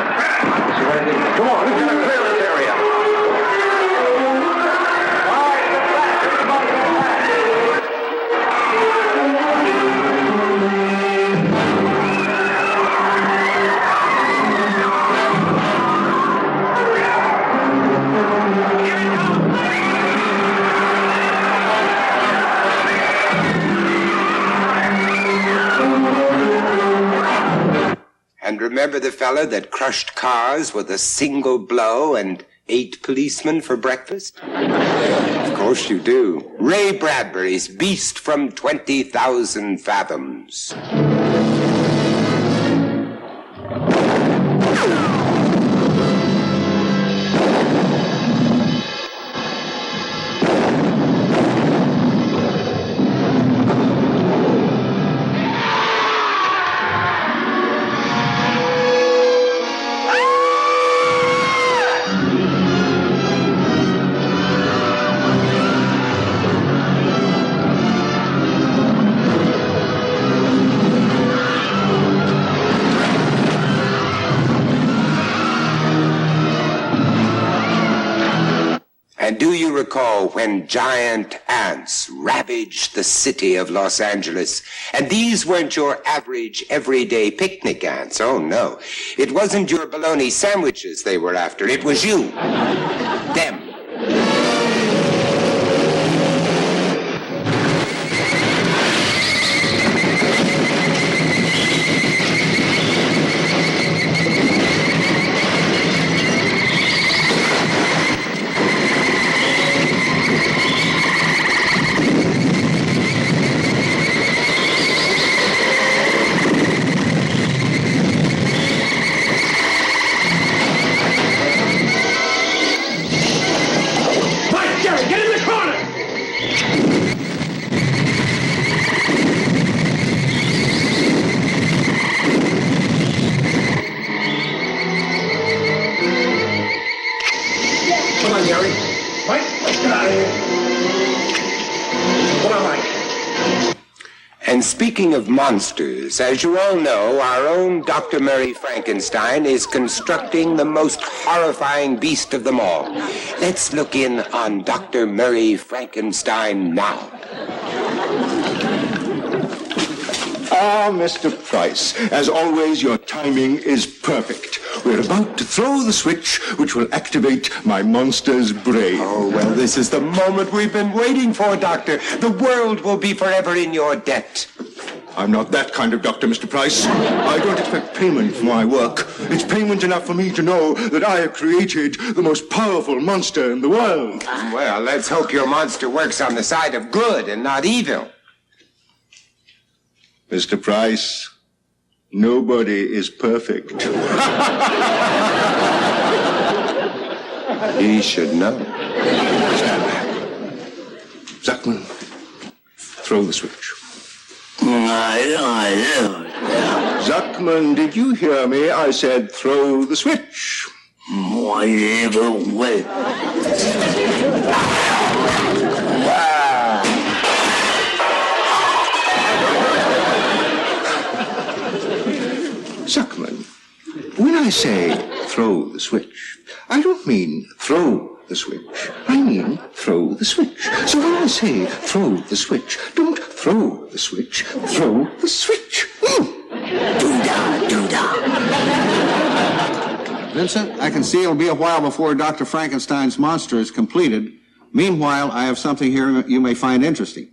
Come on, we've got to clear this area. All right, get back. Everybody get And remember the fella that crushed cars with a single blow and 8 policemen for breakfast? Of course you do. Ray Bradbury's Beast from 20,000 Fathoms. And do you recall when giant ants ravaged the city of Los Angeles? And these weren't your average, everyday picnic ants. Oh, no. It wasn't your bologna sandwiches they were after. It was you. Them. And speaking of monsters, as you all know, our own Dr. Murray Frankenstein is constructing the most horrifying beast of them all. Let's look in on Dr. Murray Frankenstein now. Ah, Mr. Price, as always, your timing is perfect. We're about to throw the switch which will activate my monster's brain. Oh, well, this is the moment we've been waiting for, Doctor. The world will be forever in your debt. I'm not that kind of doctor, Mr. Price. I don't expect payment for my work. It's payment enough for me to know that I have created the most powerful monster in the world. Well, let's hope your monster works on the side of good and not evil. Mr. Price, nobody is perfect. He should know. Stand back. Zuckman, throw the switch. Zuckman, did you hear me? I said throw the switch. Whatever way. Zuckman, when I say throw the switch, I don't mean throw the switch. I mean throw the switch. So when I say throw the switch, don't throw the switch, throw the switch. Doo-dah. Vincent, I can see it'll be a while before Dr. Frankenstein's monster is completed. Meanwhile, I have something here you may find interesting.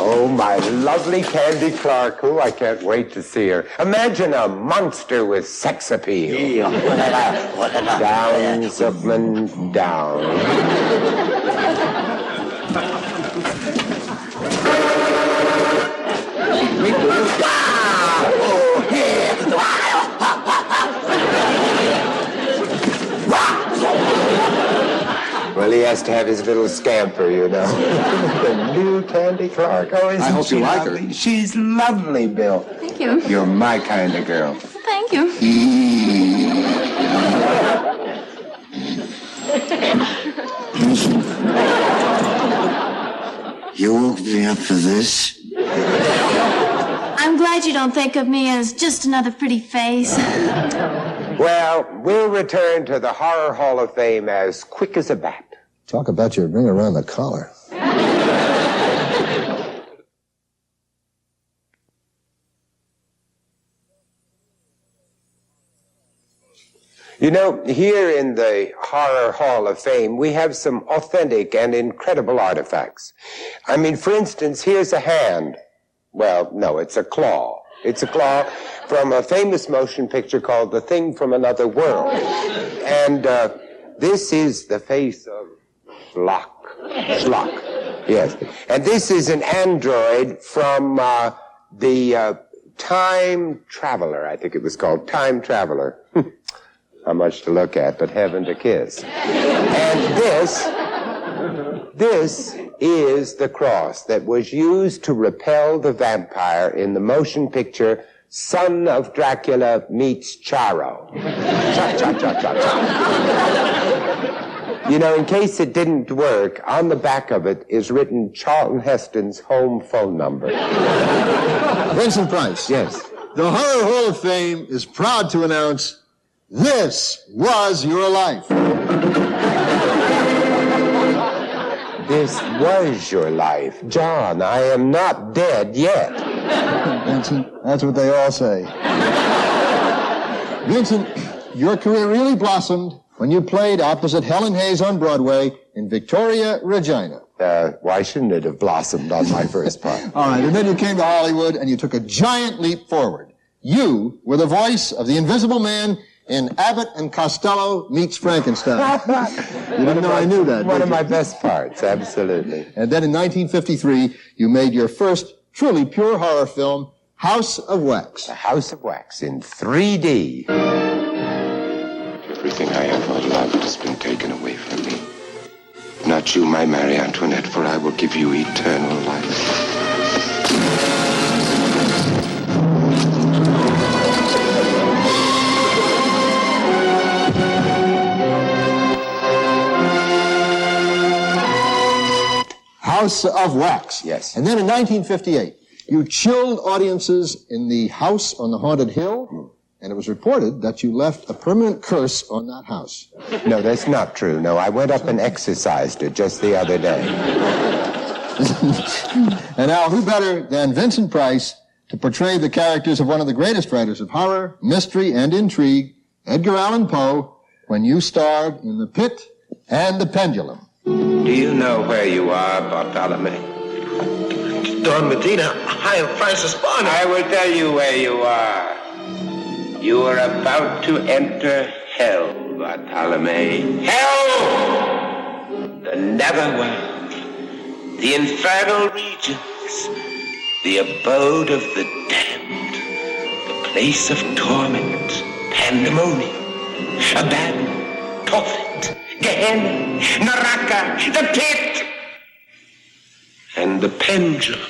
Oh, my lovely Candy Clark. Oh, I can't wait to see her. Imagine a monster with sex appeal. Down, Zuckman, down. Well, he has to have his little scamper, you know. The new Candy Clark. Oh, isn't I hope she you like her. lovely? She's lovely, Bill. Thank you. You're my kind of girl. Thank you. You woke me up for this? I'm glad you don't think of me as just another pretty face. Well, we'll return to the Horror Hall of Fame as quick as a bat. Talk about your ring around the collar. You know, here in the Horror Hall of Fame, we have some authentic and incredible artifacts. I mean, for instance, here's a hand. Well, no, it's a claw. It's a claw from a famous motion picture called The Thing from Another World. And this is the face of Schlock. Yes. And this is an android from the Time Traveler, I think it was called, Time Traveler. How much to look at, but heaven to kiss. And this is the cross that was used to repel the vampire in the motion picture Son of Dracula Meets Charo. You know, in case it didn't work, on the back of it is written Charlton Heston's home phone number. Vincent Price. Yes. The Horror Hall of Fame is proud to announce this was your life. This was your life. John, I am not dead yet. Vincent, that's what they all say. Vincent, your career really blossomed when you played opposite Helen Hayes on Broadway in Victoria, Regina. Why shouldn't it have blossomed on my first part? All right, and then you came to Hollywood and you took a giant leap forward. You were the voice of the Invisible Man in Abbott and Costello Meets Frankenstein. You didn't know I knew that. One of my best parts, absolutely. And then in 1953, you made your first truly pure horror film, House of Wax. A House of Wax in 3D. Everything I ever loved has been taken away from me. Not you, my Marie Antoinette, for I will give you eternal life. House of Wax. Yes. And then in 1958, you chilled audiences in the House on the Haunted Hill, and it was reported that you left a permanent curse on that house. No, that's not true. No, I went up and exercised it just the other day. And now, who better than Vincent Price to portray the characters of one of the greatest writers of horror, mystery, and intrigue, Edgar Allan Poe, when you starred in The Pit and The Pendulum. Do you know where you are, Bartolome? Don Medina, I am Francis Barnum. I will tell you where you are. You are about to enter hell, Bartolome. Hell! The netherworld, the infernal regions, the abode of the damned, the place of torment, pandemonium, Abaddon, Tophet, Gehenna, Naraka, the pit, and the pendulum.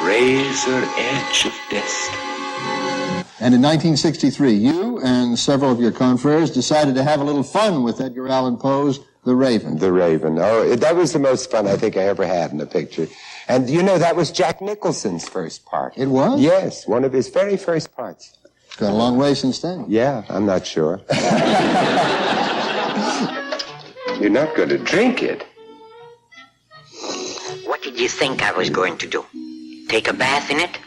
Razor edge of destiny. And in 1963, you and several of your confreres decided to have a little fun with Edgar Allan Poe's The Raven. The Raven. Oh, that was the most fun I think I ever had in a picture. And you know, that was Jack Nicholson's first part. It was? Yes, one of his very first parts. It's gone a long way since then. Yeah, I'm not sure. You're not going to drink it. What did you think I was going to do? Take a bath in it?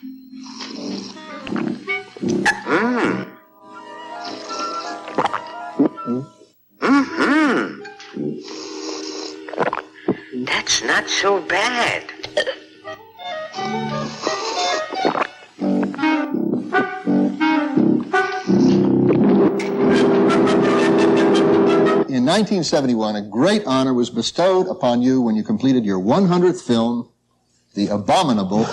Mm-hmm. It's not so bad. In 1971, a great honor was bestowed upon you when you completed your 100th film, The Abominable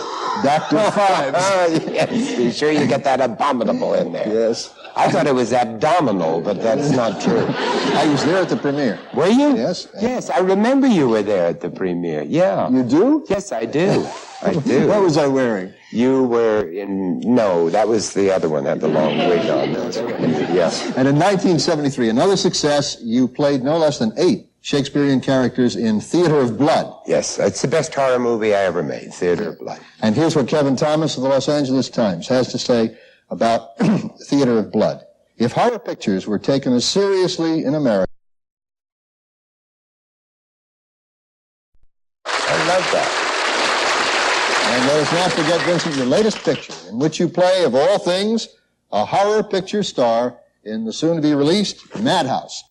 Dr. Fives. Yes, be sure you get that abominable in there. Yes. I thought it was abdominal, but that's not true. I was there at the premiere. Were you? Yes. Yes, I remember you were there at the premiere. Yeah. You do? Yes, I do. I do. What was I wearing? You were in... No, that was the other one, had the long wig on. Yes. And in 1973, another success, you played no less than 8 Shakespearean characters in Theater of Blood. Yes, it's the best horror movie I ever made, Theater of Blood. And here's what Kevin Thomas of the Los Angeles Times has to say about Theater of Blood. If horror pictures were taken as seriously in America... I love that. And let us not forget, Vincent, your latest picture, in which you play, of all things, a horror picture star in the soon-to-be-released Madhouse.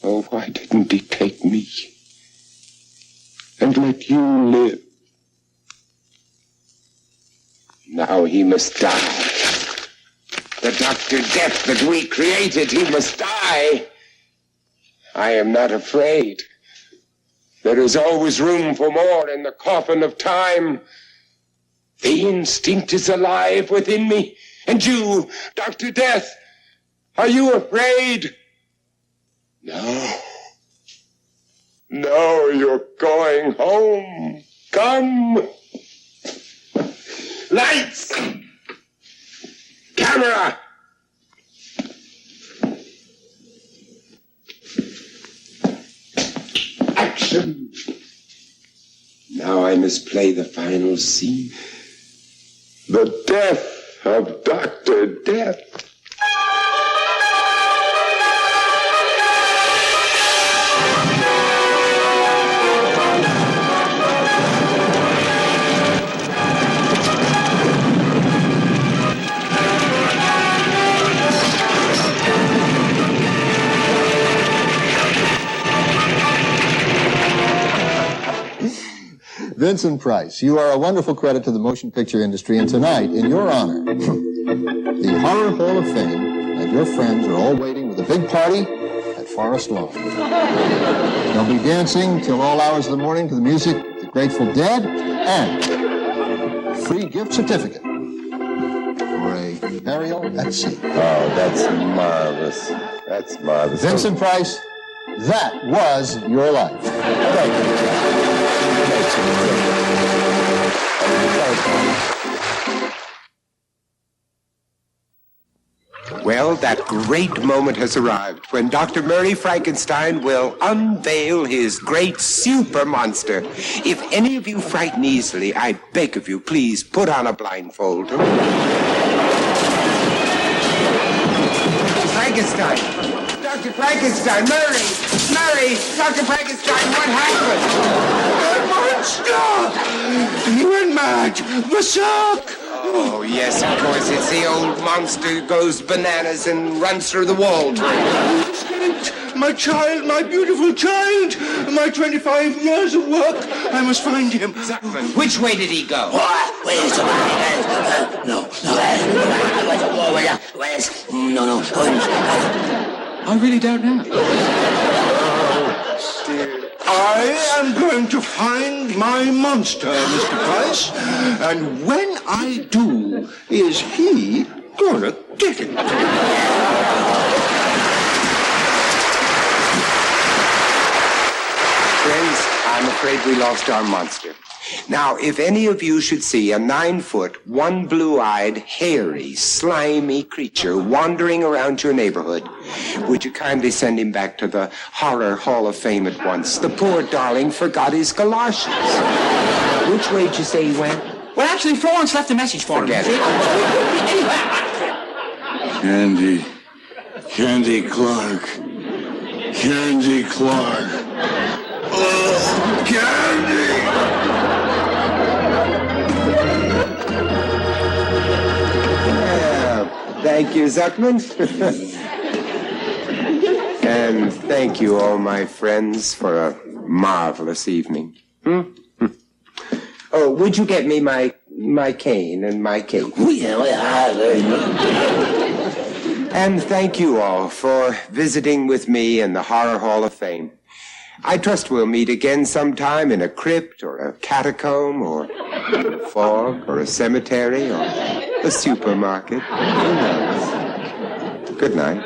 Oh, why didn't he take me and let you live? Now he must die. The Dr. Death that we created, he must die. I am not afraid. There is always room for more in the coffin of time. The instinct is alive within me. And you, Dr. Death, are you afraid? No. No, you're going home. Come. Lights! Camera! Action! Now I must play the final scene. The death of Dr. Death. Vincent Price, you are a wonderful credit to the motion picture industry, and tonight, in your honor, the Horror Hall of Fame and your friends are all waiting with a big party at Forest Lawn. They'll be dancing till all hours of the morning to the music of the Grateful Dead, and free gift certificate for a burial at sea. Oh, that's marvelous. That's marvelous. Vincent Price, that was your life. Thank you. Well, that great moment has arrived when Dr. Murray Frankenstein will unveil his great super monster. If any of you frighten easily, I beg of you, please put on a blindfold. Dr. Frankenstein! Dr. Frankenstein! Murray! Dr. Frankenstein, what happened? Monster! He went mad! Berserk! Oh, yes, of course. It's the old monster who goes bananas and runs through the wall. Escaped! My child, my beautiful child! My 25 years of work! I must find him. Zuckman, which way did he go? Where's no. I really don't know. Oh, dear. I am going to find my monster, Mr. Price, and when I do, is he gonna get it? Friends, I'm afraid we lost our monster. Now, if any of you should see a 9-foot, one blue-eyed, hairy, slimy creature wandering around your neighborhood, would you kindly send him back to the Horror Hall of Fame at once? The poor darling forgot his galoshes. Which way did you say he went? Well, actually, Florence left a message for him. Forget it. Candy Clark. Candy Clark. Oh, Candy! Thank you, Zuckman. And Thank you, all my friends, for a marvelous evening. Oh, would you get me my cane and my cake? And thank you all for visiting with me in the Horror Hall of Fame. I trust we'll meet again sometime in a crypt or a catacomb or a fog or a cemetery or a supermarket. Who knows? Good night.